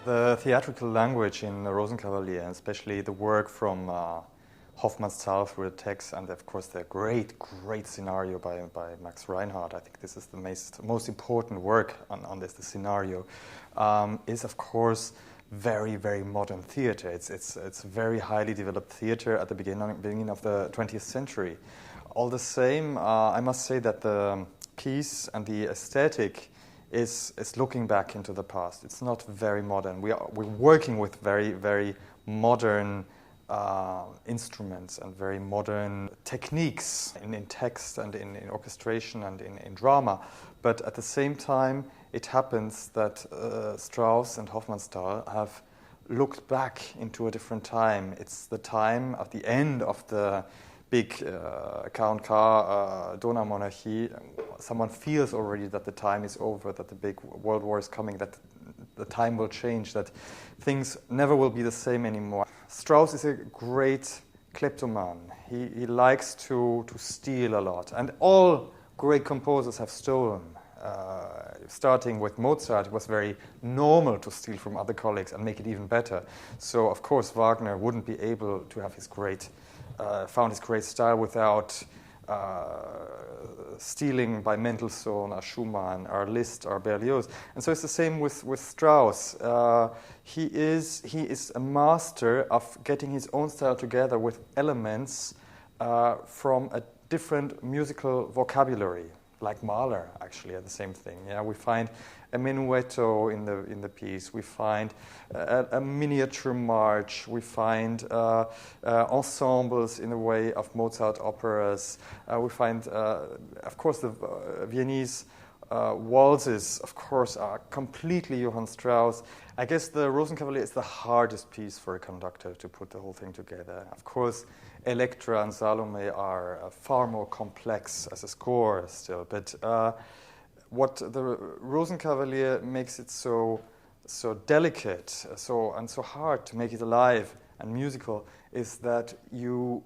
The theatrical language in Rosenkavalier, and especially the work from Hofmannsthal through the text, and of course the great scenario by Max Reinhardt. I think this is the most important work on this, the scenario, is of course very modern theater. It's very highly developed theater at the beginning of the 20th century. All the same, I must say that the piece and the aesthetic is looking back into the past. It's not very modern. We're working with very modern instruments and very modern techniques in text and in orchestration and in drama. But at the same time, it happens that Strauss and Hofmannsthal have looked back into a different time. It's the time at the end of the big K&K donor monarchy. Someone feels already that the time is over, that the big world war is coming, that the time will change, that things never will be the same anymore. Strauss is a great kleptoman. He likes to steal a lot, and all great composers have stolen. Starting with Mozart, it was very normal to steal from other colleagues and make it even better. So of course Wagner wouldn't be able to have found his great style without stealing by Mendelssohn or Schumann or Liszt or Berlioz. And so it's the same with Strauss. He is a master of getting his own style together with elements from a different musical vocabulary, like Mahler actually are the same thing. Yeah, we find a minuetto in the piece. We find a miniature march. We find ensembles in the way of Mozart operas. We find, of course, the Viennese waltzes, of course, are completely Johann Strauss. I guess the Rosenkavalier is the hardest piece for a conductor to put the whole thing together. Of course, Elektra and Salome are far more complex as a score still, but what the Rosenkavalier makes it so delicate, so hard to make it alive and musical is that you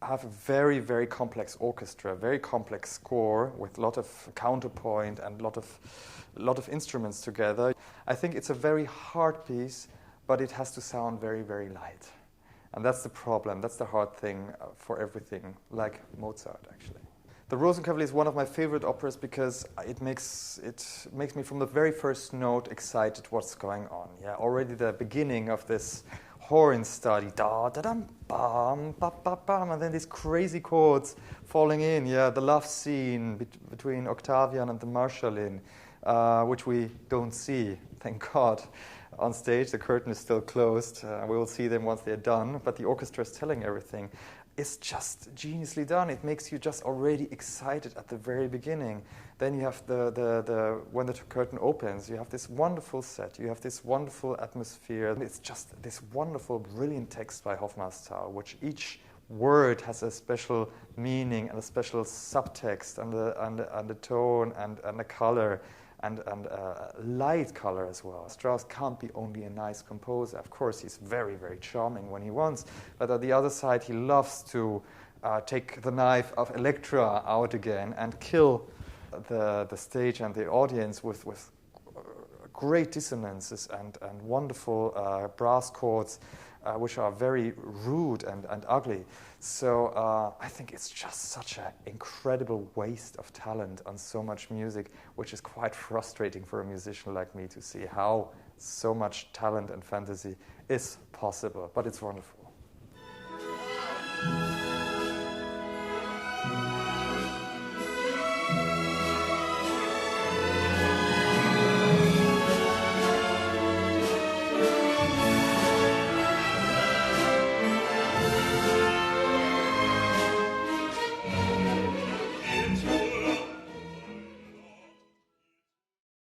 have a very complex orchestra, a very complex score with a lot of counterpoint and a lot of instruments together. I think it's a very hard piece, but it has to sound very light. And that's the problem, that's the hard thing for everything, like Mozart actually. The Rosenkavalier is one of my favorite operas because it makes me from the very first note excited what's going on. Yeah, already the beginning of this horn study, da da dum bam ba ba bam, and then these crazy chords falling in. Yeah, the love scene between Octavian and the Marschallin, which we don't see, thank God. On stage, the curtain is still closed. We will see them once they're done, but the orchestra is telling everything. It's just geniusly done. It makes you just already excited at the very beginning. Then you have when the curtain opens, you have this wonderful set. You have this wonderful atmosphere. It's just this wonderful, brilliant text by Hofmannsthal, which each word has a special meaning and a special subtext and the tone and the color. And light color as well. Strauss can't be only a nice composer. Of course, he's very charming when he wants, but on the other side, he loves to take the knife of Elektra out again and kill the stage and the audience with great dissonances and wonderful brass chords, which are very rude and ugly. So I think it's just such an incredible waste of talent on so much music, which is quite frustrating for a musician like me to see how so much talent and fantasy is possible. But it's wonderful.